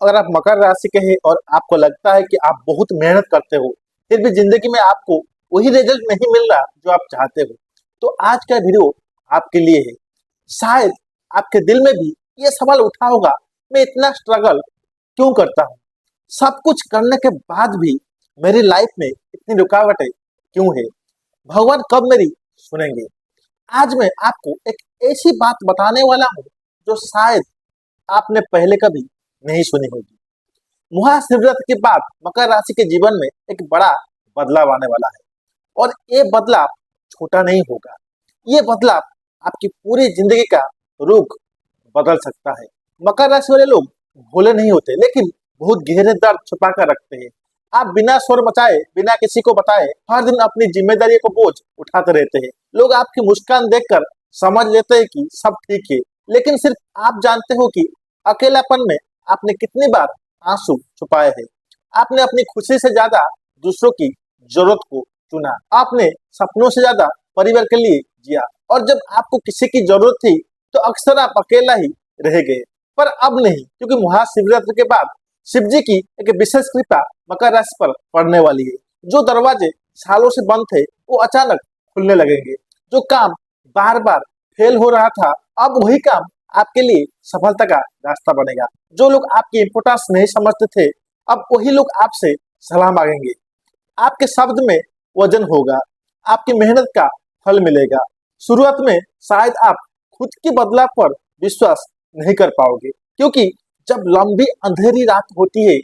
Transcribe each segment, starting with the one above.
अगर आप मकर राशि के हैं और आपको लगता है कि आप बहुत मेहनत करते हो, फिर भी जिंदगी में आपको वही रिजल्ट नहीं मिल रहा जो आप चाहते हो, तो आज का वीडियो आपके लिए है। शायद आपके दिल में भी ये सवाल उठा होगा, मैं इतना स्ट्रगल क्यों करता हूँ, सब कुछ करने के बाद भी मेरी लाइफ में इतनी रुकावटें क्यों है, भगवान कब मेरी सुनेंगे। आज मैं आपको एक ऐसी बात बताने वाला हूँ जो शायद आपने पहले कभी नहीं सुनी होगी। महाशिवरात्रि के बाद मकर राशि के जीवन में एक बड़ा बदलाव आने वाला है और ये बदलाव छोटा नहीं होगा। ये बदलाव आपकी पूरी जिंदगी का रुख बदल सकता है। मकर राशि वाले लोग भोले नहीं होते, लेकिन बहुत गहरे दर्द छुपा कर रखते हैं। आप बिना शोर मचाए, बिना किसी को बताए हर दिन अपनी जिम्मेदारी को बोझ उठाते रहते हैं। लोग आपकी मुस्कान देखकर समझ लेते हैं कि सब ठीक है, लेकिन सिर्फ आप जानते हो कि अकेलापन में आपने कितनी बार आंसू छुपाए हैं। आपने अपनी खुशी से ज्यादा दूसरों की जरूरत को चुना। आपने सपनों से ज्यादा परिवार के लिए जिया, और जब आपको किसी की जरूरत थी तो अक्सर आप अकेला ही रह गए। पर अब नहीं, क्योंकि महाशिवरात्रि के बाद शिव जी की एक विशेष कृपा मकर राशि पर पड़ने वाली है। जो दरवाजे सालों से बंद थे वो अचानक खुलने लगेंगे। जो काम बार बार फेल हो रहा था, अब वही काम आपके लिए सफलता का रास्ता बनेगा। जो लोग आपकी इंपोर्टेंस नहीं समझते थे, अब वही लोग आपसे सलाह मांगेंगे। आपके शब्द में वजन होगा, आपकी मेहनत का फल मिलेगा। शुरुआत में शायद आप खुद की बदलाव पर विश्वास नहीं कर पाओगे, क्योंकि जब लंबी अंधेरी रात होती है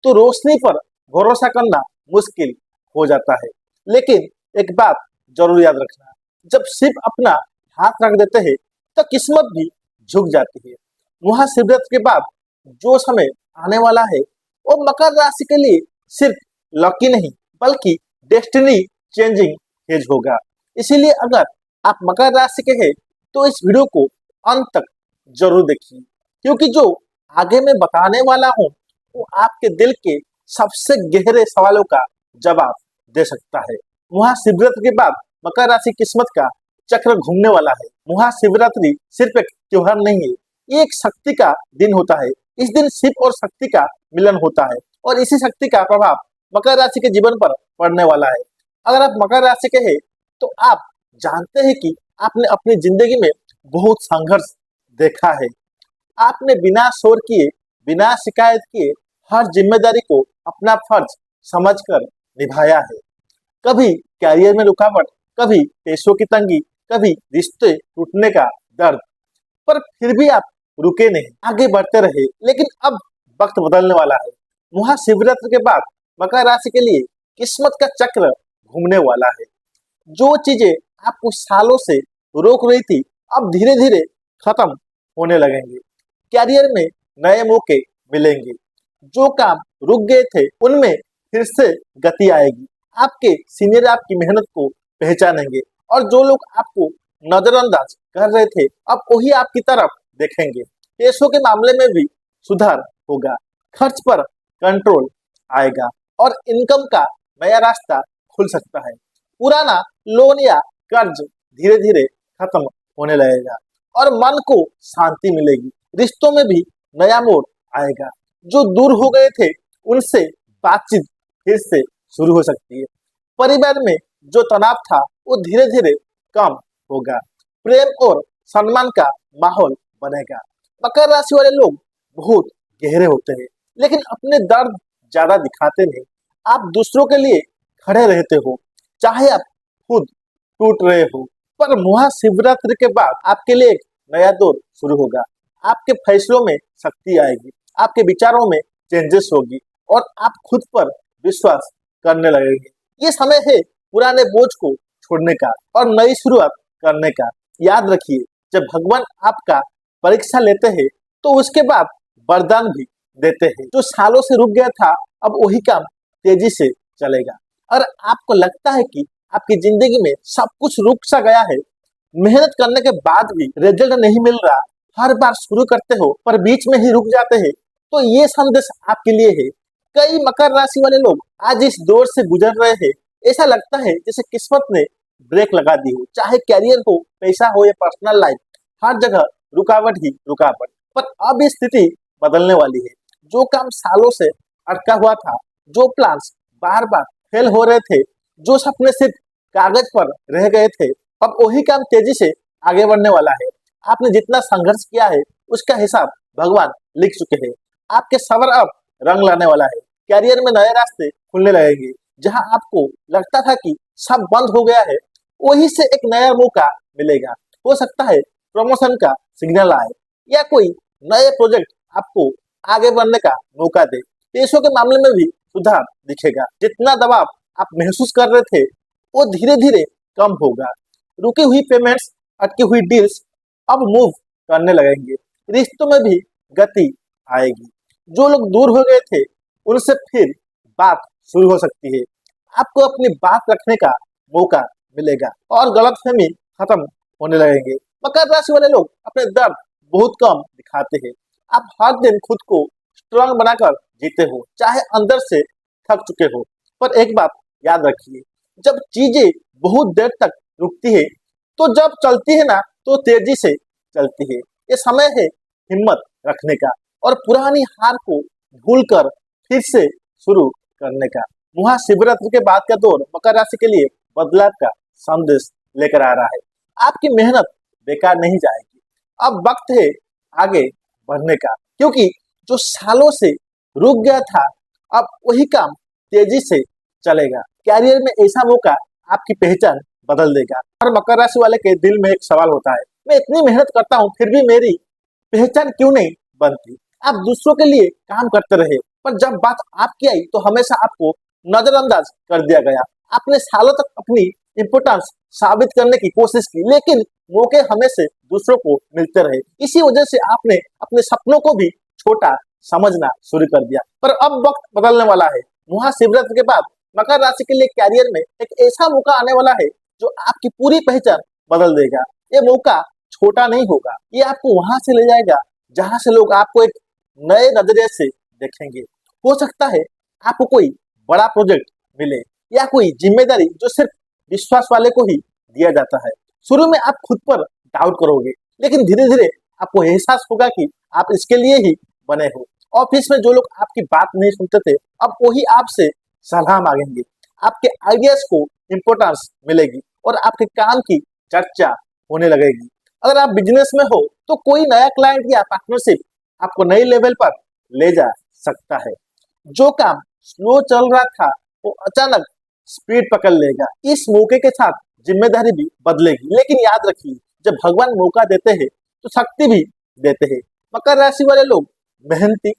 तो रोशनी पर भरोसा करना मुश्किल हो जाता है। लेकिन एक बात जरूर याद रखना, जब शिव अपना हाथ रख देते हैं तो किस्मत भी झुक जाती है। महाशिवरात्रि के बाद जो समय आने वाला है वो मकर राशि के लिए सिर्फ लकी नहीं, बल्कि डेस्टिनी चेंजिंग फेज होगा। इसीलिए अगर आप मकर राशि के हैं तो इस वीडियो को अंत तक जरूर देखिए, क्योंकि जो आगे मैं बताने वाला हूँ वो आपके दिल के सबसे गहरे सवालों का जवाब दे सकता है। महाशिवरात्रि के बाद मकर राशि किस्मत का चक्र घूमने वाला है। महाशिवरात्रि सिर्फ एक त्योहार नहीं है, ये एक शक्ति का दिन होता है। इस दिन शिव और शक्ति का मिलन होता है और इसी शक्ति का प्रभाव मकर राशि के जीवन पर पड़ने वाला है। अगर आप मकर राशि के हैं तो आप जानते हैं कि आपने अपनी जिंदगी में बहुत संघर्ष देखा है। आपने बिना शोर किए, बिना शिकायत किए हर जिम्मेदारी को अपना फर्ज समझकर निभाया है। कभी कैरियर में रुकावट, कभी पैसों की तंगी, कभी रिश्ते टूटने का दर्द, पर फिर भी आप रुके नहीं, आगे बढ़ते रहे। लेकिन अब वक्त बदलने वाला है। महाशिवरात्रि के बाद मकर राशि के लिए किस्मत का चक्र घूमने वाला है। जो चीजें आपको सालों से रोक रही थी, अब धीरे धीरे खत्म होने लगेंगे। कैरियर में नए मौके मिलेंगे, जो काम रुक गए थे उनमें फिर से गति आएगी। आपके सीनियर आपकी मेहनत को पहचानेंगे और जो लोग आपको नजरअंदाज कर रहे थे अब वही आपकी तरफ देखेंगे। पैसों के मामले में भी सुधार होगा, खर्च पर कंट्रोल आएगा और इनकम का नया रास्ता खुल सकता है। पुराना लोन या कर्ज धीरे धीरे खत्म होने लगेगा और मन को शांति मिलेगी। रिश्तों में भी नया मोड़ आएगा। जो दूर हो गए थे उनसे बातचीत फिर से शुरू हो सकती है। परिवार में जो तनाव था वो धीरे धीरे कम होगा। प्रेम और सम्मान का माहौल बनेगा। मकर राशि वाले लोग बहुत गहरे होते हैं, लेकिन अपने दर्द ज्यादा दिखाते नहीं। आप दूसरों के लिए खड़े रहते हो, चाहे आप खुद टूट रहे हो। पर महाशिवरात्रि के बाद आपके लिए एक नया दौर शुरू होगा। आपके फैसलों में शक्ति आएगी, आपके विचारों में चेंजेस होगी और आप खुद पर विश्वास करने लगेंगे। ये समय है पुराने बोझ को छोड़ने का और नई शुरुआत करने का। याद रखिए, जब भगवान आपका परीक्षा लेते हैं तो उसके बाद वरदान भी देते हैं। जो सालों से रुक गया था अब वही काम तेजी से चलेगा। और आपको लगता है कि आपकी जिंदगी में सब कुछ रुक सा गया है, मेहनत करने के बाद भी रिजल्ट नहीं मिल रहा, हर बार शुरू करते हो पर बीच में ही रुक जाते हैं, तो ये संदेश आपके लिए है। कई मकर राशि वाले लोग आज इस दौर से गुजर रहे हैं। ऐसा लगता है जैसे किस्मत ने ब्रेक लगा दी हो, चाहे कैरियर हो, पैसा हो या पर्सनल लाइफ, हर जगह रुकावट ही रुकावट। पर अब ये स्थिति बदलने वाली है। जो काम सालों से अटका हुआ था, जो प्लान्स बार बार फेल हो रहे थे, जो सपने सिर्फ कागज पर रह गए थे, अब वही काम तेजी से आगे बढ़ने वाला है। आपने जितना संघर्ष किया है उसका हिसाब भगवान लिख चुके हैं। आपके सबर अब रंग लाने वाला है। कैरियर में नए रास्ते खुलने लगेंगे। जहां आपको लगता था कि सब बंद हो गया है, वहीं से एक नया मौका मिलेगा। हो सकता है प्रमोशन का सिग्नल आए या कोई नए प्रोजेक्ट आपको आगे बढ़ने का मौका दे। पैसों के मामले में भी सुधार दिखेगा। जितना दबाव आप महसूस कर रहे थे वो धीरे धीरे कम होगा। रुकी हुई पेमेंट्स, अटकी हुई डील्स अब मूव करने लगेंगे। रिश्तों में भी गति आएगी। जो लोग दूर हो गए थे उनसे फिर बात शुरू हो सकती है। आपको अपनी बात रखने का मौका मिलेगा और गलतफहमी खत्म होने लगेंगे। मकर राशि वाले लोग अपने दर्द बहुत कम दिखाते हैं। आप हर दिन खुद को स्ट्रांग बनाकर जीते हो, चाहे अंदर से थक चुके हो। पर एक बात याद रखिए, जब चीजें बहुत देर तक रुकती है तो जब चलती है ना तो तेजी से चलती है। ये समय है हिम्मत रखने का और पुरानी हार को भूलकर फिर से शुरू करने का। महाशिवरात्रि के बाद का दौर मकर राशि के लिए बदलाव का संदेश लेकर आ रहा है। आपकी मेहनत बेकार नहीं जाएगी। अब वक्त है आगे बढ़ने का, क्योंकि जो सालों से रुक गया था अब वही काम तेजी से चलेगा। कैरियर में ऐसा मौका आपकी पहचान बदल देगा। और मकर राशि वाले के दिल में एक सवाल होता है, मैं इतनी मेहनत करता हूँ फिर भी मेरी पहचान क्यों नहीं बनती। आप दूसरों के लिए काम करते रहे, पर जब बात आपकी आई तो हमेशा आपको नजरअंदाज कर दिया गया। आपने सालों तक अपनी इम्पोर्टेंस साबित करने की कोशिश की, लेकिन मौके हमेशा दूसरों को मिलते रहे। इसी वजह से आपने अपने सपनों को भी छोटा समझना शुरू कर दिया। पर अब वक्त बदलने वाला है। महाशिवरात्रि के बाद मकर राशि के लिए कैरियर में एक ऐसा मौका आने वाला है जो आपकी पूरी पहचान बदल देगा। ये मौका छोटा नहीं होगा, ये आपको वहां से ले जाएगा जहां से लोग आपको एक नए नजरिए से देखेंगे। हो सकता है आपको कोई बड़ा प्रोजेक्ट मिले या कोई जिम्मेदारी जो सिर्फ विश्वास वाले को ही दिया जाता है। शुरू में आप खुद पर डाउट करोगे, लेकिन धीरे धीरे आपको एहसास होगा कि आप इसके लिए ही बने हो। ऑफिस में जो लोग आपकी बात नहीं सुनते थे अब वही आपसे सलाह मांगेंगे। आपके आइडियाज को इम्पोर्टेंस मिलेगी और आपके काम की चर्चा होने लगेगी। अगर आप बिजनेस में हो तो कोई नया क्लाइंट या पार्टनरशिप आपको नए लेवल पर ले जा सकता है। जो काम स्लो चल रहा था वो अचानक स्पीड पकड़ लेगा। इस मौके के साथ जिम्मेदारी भी बदलेगी, लेकिन याद रखिए जब भगवान मौका देते हैं तो शक्ति भी देते हैं। मकर राशि वाले लोग मेहनती,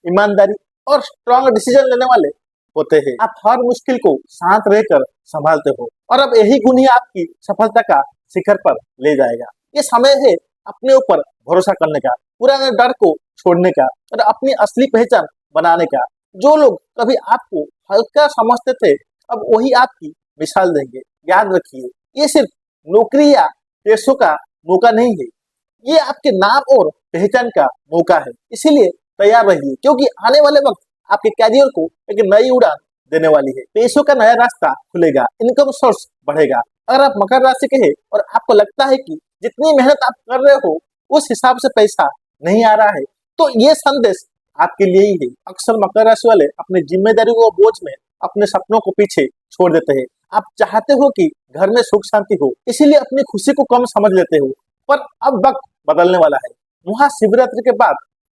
ईमानदारी और स्ट्रॉन्ग डिसीजन लेने वाले होते हैं। आप हर मुश्किल को शांत रहकर संभालते हो और अब यही गुण ही आपकी सफलता का शिखर पर ले जाएगा। ये समय है अपने ऊपर भरोसा करने का, पुराने डर को छोड़ने का और अपनी असली पहचान बनाने का। जो लोग कभी आपको हल्का समझते थे अब वही आपकी मिसाल देंगे। याद रखिए ये सिर्फ नौकरी या पैसों का मौका नहीं है, ये आपके नाम और पहचान का मौका है। इसीलिए तैयार रहिए, क्योंकि आने वाले वक्त आपके कैरियर को एक नई उड़ान देने वाली है। पैसों का नया रास्ता खुलेगा, इनकम सोर्स बढ़ेगा। अगर आप मकर राशि के हैं और आपको लगता है कि जितनी मेहनत आप कर रहे हो उस हिसाब से पैसा नहीं आ रहा है तो ये संदेश आपके लिए ही है। अक्सर मकर राशि वाले अपनी जिम्मेदारी को बोझ में अपने सपनों को पीछे छोड़ देते हैं। आप चाहते हो कि घर में सुख शांति हो, इसीलिए अपनी खुशी को कम समझ लेते हो। पर अब वक्त बदलने वाला है। महाशिवरात्रि के बाद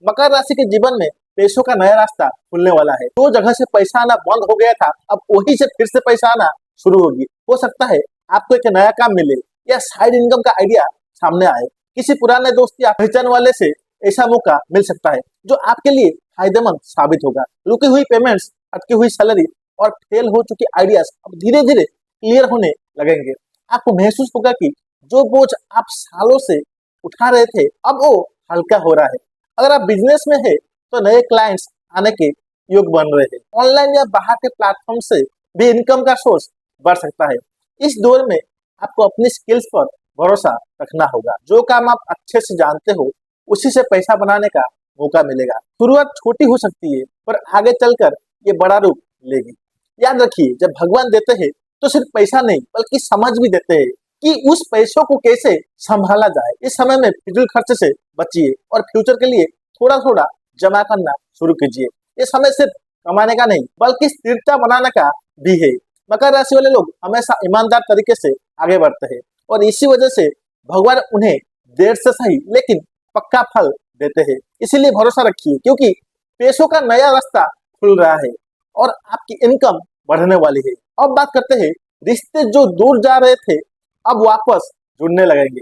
मकर राशि के जीवन में पैसों का नया रास्ता खुलने वाला है। जो जगह से पैसा आना बंद हो गया था अब वहीं से फिर से पैसा आना शुरू होगी। हो सकता है आपको एक नया काम मिले या साइड इनकम का आइडिया सामने आए। किसी पुराने दोस्त या पहचान वाले से ऐसा मौका मिल सकता है जो आपके लिए फायदेमंद साबित होगा। रुकी हुई पेमेंट्स, अटकी हुई सैलरी और फेल हो चुके आइडियाज अब धीरे धीरे क्लियर होने लगेंगे। आपको महसूस होगा कि जो बोझ आप सालों से उठा रहे थे अब वो हल्का हो रहा है। अगर आप बिजनेस में है तो नए क्लाइंट्स आने के योग बन रहे हैं। ऑनलाइन या बाहर के प्लेटफॉर्म से भी इनकम का सोर्स बढ़ सकता है। इस दौर में आपको अपनी स्किल्स पर भरोसा रखना होगा। जो काम आप अच्छे से जानते हो उसी से पैसा बनाने का मौका मिलेगा। शुरुआत छोटी हो सकती है पर आगे चलकर ये बड़ा रूप लेगी। याद रखिए जब भगवान देते हैं तो सिर्फ पैसा नहीं बल्कि समझ भी देते हैं कि उस पैसों को कैसे संभाला जाए। इस समय में फिजूल खर्च से बचिए और फ्यूचर के लिए थोड़ा थोड़ा जमा करना शुरू कीजिए। ये समय सिर्फ कमाने का नहीं बल्कि स्थिरता बनाने का भी है। मकर राशि वाले लोग हमेशा ईमानदार तरीके से आगे बढ़ते हैं और इसी वजह से भगवान उन्हें देर से सही लेकिन पक्का फल देते हैं। इसीलिए भरोसा रखिए क्योंकि पैसों का नया रास्ता खुल रहा है और आपकी इनकम बढ़ने वाली है। अब बात करते हैं रिश्ते जो दूर जा रहे थे अब वापस जुड़ने लगेंगे।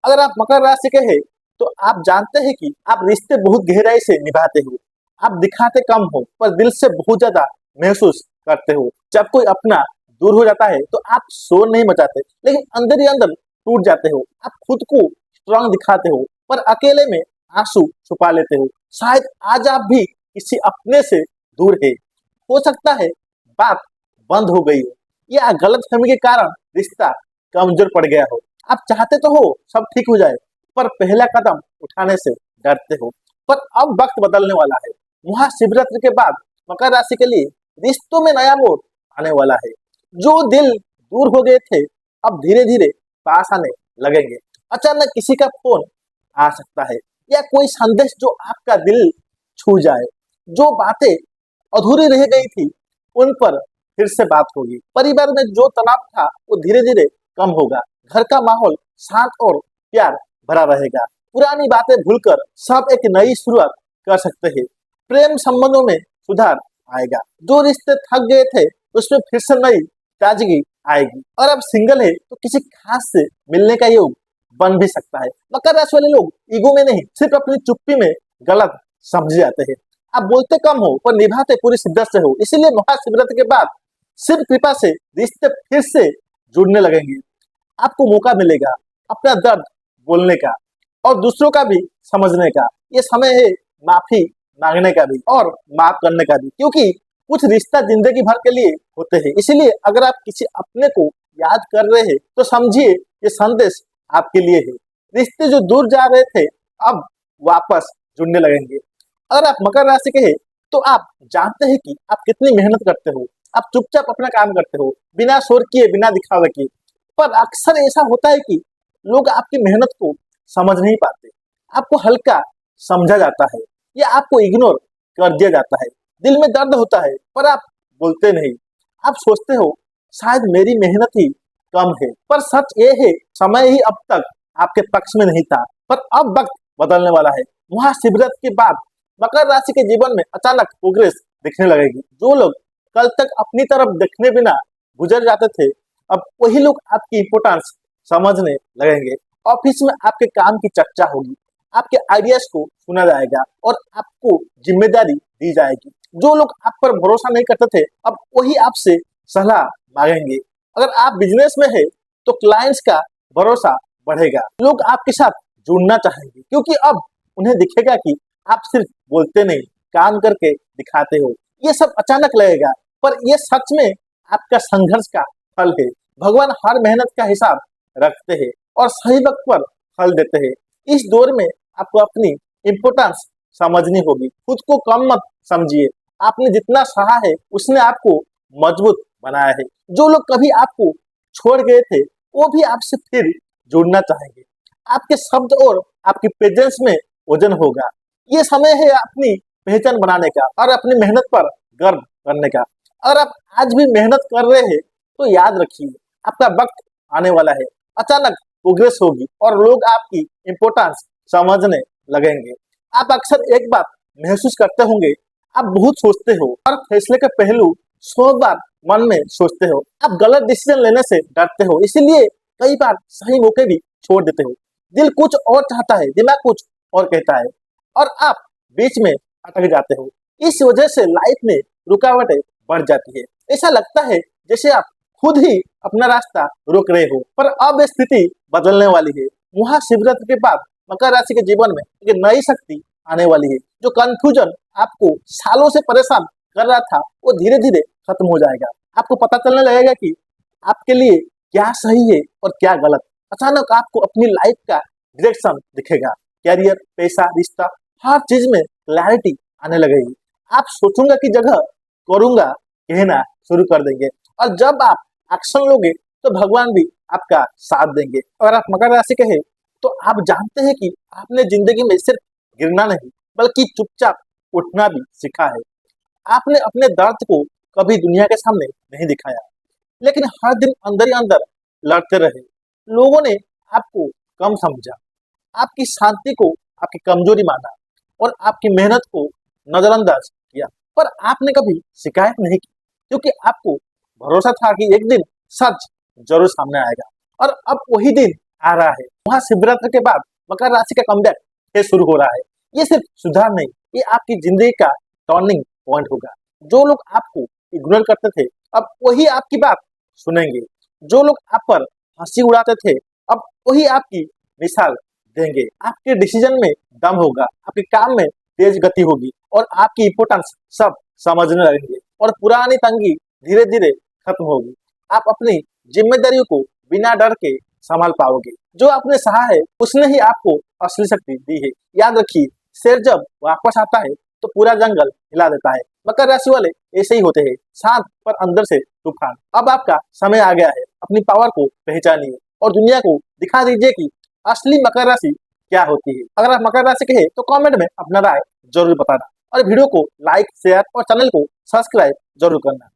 अगर आप मकर राशि के हैं तो आप जानते हैं कि आप रिश्ते बहुत गहराई से निभाते हो। आप दिखाते कम हो पर दिल से बहुत ज्यादा महसूस करते हो। जब कोई अपना दूर हो जाता है तो आप शोर नहीं मचाते लेकिन अंदर ही अंदर टूट जाते हो। आप खुद को स्ट्रांग दिखाते हो पर अकेले में आंसू छुपा लेते हो। शायद आज आप भी किसी अपने से दूर है। हो सकता है बात बंद हो गई हो या गलतफहमी के कारण रिश्ता कमजोर पड़ गया हो। आप चाहते तो हो सब ठीक हो जाए पर पहला कदम उठाने से डरते हो। पर अब वक्त बदलने वाला है। महाशिवरात्रि के बाद मकर राशि के लिए रिश्तों में नया मोड़ आने वाला है। जो दिल दूर हो गए थे अब धीरे धीरे पास आने लगेंगे। अचानक किसी का फोन आ सकता है या कोई संदेश जो आपका दिल छू जाए। जो बातें अधूरी रह गई थी उन पर फिर से बात होगी। परिवार में जो तनाव था वो धीरे धीरे कम होगा। घर का माहौल शांत और प्यार भरा रहेगा। पुरानी बातें भूलकर सब एक नई शुरुआत कर सकते हैं। प्रेम संबंधों में सुधार आएगा। जो रिश्ते थक गए थे उसमें फिर से नई ताजगी आएगी। और अब सिंगल है तो किसी खास से मिलने का योग बन भी सकता है। मकर राशि वाले लोग ईगो में नहीं सिर्फ अपनी चुप्पी में गलत समझे जाते हैं। आप बोलते कम हो पर निभाते पूरी शिद्दत से हो। इसीलिए महाशिवरात्रि के बाद सिर्फ कृपा से रिश्ते फिर से जुड़ने लगेंगे। आपको मौका मिलेगा अपना दर्द बोलने का और दूसरों का भी समझने का। ये समय है माफी मांगने का भी और माफ करने का भी क्योंकि कुछ रिश्ता जिंदगी भर के लिए होते हैं। इसीलिए अगर आप किसी अपने को याद कर रहे हैं तो समझिए ये संदेश आपके लिए है। रिश्ते जो दूर जा रहे थे अब वापस जुड़ने लगेंगे। अगर आप मकर राशि के हैं तो आप जानते हैं कि आप कितनी मेहनत करते हो। आप चुपचाप अपना काम करते हो बिना शोर किए बिना दिखावे किए। पर अक्सर ऐसा होता है कि लोग आपकी मेहनत को समझ नहीं पाते। आपको हल्का समझा जाता है या आपको इग्नोर कर दिया जाता है। दिल में दर्द होता है पर आप बोलते नहीं। आप सोचते हो शायद मेरी मेहनत ही कम है पर सच ये है समय ही अब तक आपके पक्ष में नहीं था। पर अब वक्त बदलने वाला है। महाशिवरात्रि के बाद मकर राशि के जीवन में अचानक प्रोग्रेस दिखने लगेगी। जो लोग कल तक अपनी तरफ देखने बिना गुजर जाते थे अब वही लोग आपकी इंपोर्टेंस समझने लगेंगे। ऑफिस में आपके काम की चर्चा होगी। आपके आइडियाज को सुना जाएगा और आपको जिम्मेदारी दी जाएगी। जो लोग आप पर भरोसा नहीं करते थे अब वही आपसे सलाह मांगेंगे। अगर आप बिजनेस में है तो क्लाइंट्स का भरोसा बढ़ेगा। लोग आपके साथ जुड़ना चाहेंगे क्योंकि अब उन्हें दिखेगा कि आप सिर्फ बोलते नहीं काम करके दिखाते हो। ये सब अचानक लगेगा पर ये सच में आपका संघर्ष का फल है। भगवान हर मेहनत का हिसाब रखते हैं और सही वक्त पर फल देते हैं। इस दौर में आपको अपनी इम्पोर्टेंस समझनी होगी। खुद को कम मत समझिए। आपने जितना सहा है उसने आपको मजबूत बनाया है। जो लोग कभी आपको छोड़ गए थे वो भी आपसे फिर जुड़ना चाहेंगे। आपके शब्द और आपकी प्रेजेंस में वजन होगा। ये समय है अपनी पहचान बनाने का और अपनी मेहनत पर गर्व करने का। अगर आप आज भी मेहनत कर रहे हैं तो याद रखिए आपका वक्त आने वाला है। अचानक प्रोग्रेस होगी और लोग आपकी इम्पोर्टेंस समझने लगेंगे। आप अक्सर एक बात महसूस करते होंगे आप बहुत सोचते हो और फैसले के पहलू 100 बार मन में सोचते हो। आप गलत डिसीजन लेने से डरते हो इसीलिए कई बार सही मौके भी छोड़ देते हो। दिल कुछ और चाहता है दिमाग कुछ और कहता है और आप बीच में अटक जाते हो। इस वजह से लाइफ में रुकावटें बढ़ जाती है। ऐसा लगता है जैसे आप खुद ही अपना रास्ता रोक रहे हो। पर अब स्थिति बदलने वाली है। महाशिवरात्रि के बाद मकर राशि के जीवन में एक नई शक्ति आने वाली है। जो कंफ्यूजन आपको सालों से परेशान कर रहा था वो धीरे धीरे खत्म हो जाएगा। आपको पता चलने लगेगा कि आपके लिए क्या सही है और क्या गलत। अचानक आपको अपनी लाइफ का डायरेक्शन दिखेगा। कैरियर पैसा रिश्ता हर चीज में क्लैरिटी आने लगेगी। आप सोचूंगा की जगह करूंगा कहना शुरू कर देंगे और जब आप एक्शन लोगे तो भगवान भी आपका साथ देंगे। अगर आप मकर राशि के हैं तो आप जानते हैं कि आपने जिंदगी में सिर्फ गिरना नहीं बल्कि चुपचाप उठना भी सीखा है। आपने अपने दर्द को कभी दुनिया के सामने नहीं दिखाया, लेकिन हर दिन अंदर ही अंदर लड़ते रहे। लोगों ने आपको कम समझा, आपकी शांति को आपकी कमजोरी माना और आपकी मेहनत को नजरअंदाज किया। पर आपने कभी शिकायत नहीं की, क्योंकि आपको भरोसा था कि एक दिन सच जरूर सामने आएगा। और अब वही दिन आ रहा है। महाशिवरात्रि के बाद मकर राशि का कमबैक फिर शुरू हो रहा है। ये सिर्फ सुधार नहीं, ये आपकी जिंदगी का टर्निंग पॉइंट होगा। जो लोग आपको इग्नोर करते थे, अब वही आपकी बात सुनेंगे। जो लोग आप पर हंसी उड़ाते थे, अब वही आपकी मिसाल देंगे। आपके डिसीजन में दम होगा, आपके काम में तेज गति होगी और आपकी इंपोर्टेंस सब समझने लगेंगे और पुरानी तंगी धीरे धीरे खत्म होगी। आप अपनी जिम्मेदारियों को बिना डर के संभाल पाओगे। जो आपने सहा है, उसने ही आपको असली शक्ति दी है। याद रखिए, शेर जब वापस आता है तो पूरा जंगल हिला देता है। मकर राशि वाले ऐसे ही होते हैं, शांत पर अंदर से तूफान। अब आपका समय आ गया है, अपनी पावर को पहचानिए और दुनिया को दिखा दीजिए कि असली मकर राशि क्या होती है। अगर आप मकर राशि के हैं तो कमेंट में अपना राय जरूर बताना और वीडियो को लाइक, शेयर और चैनल को सब्सक्राइब जरूर करना।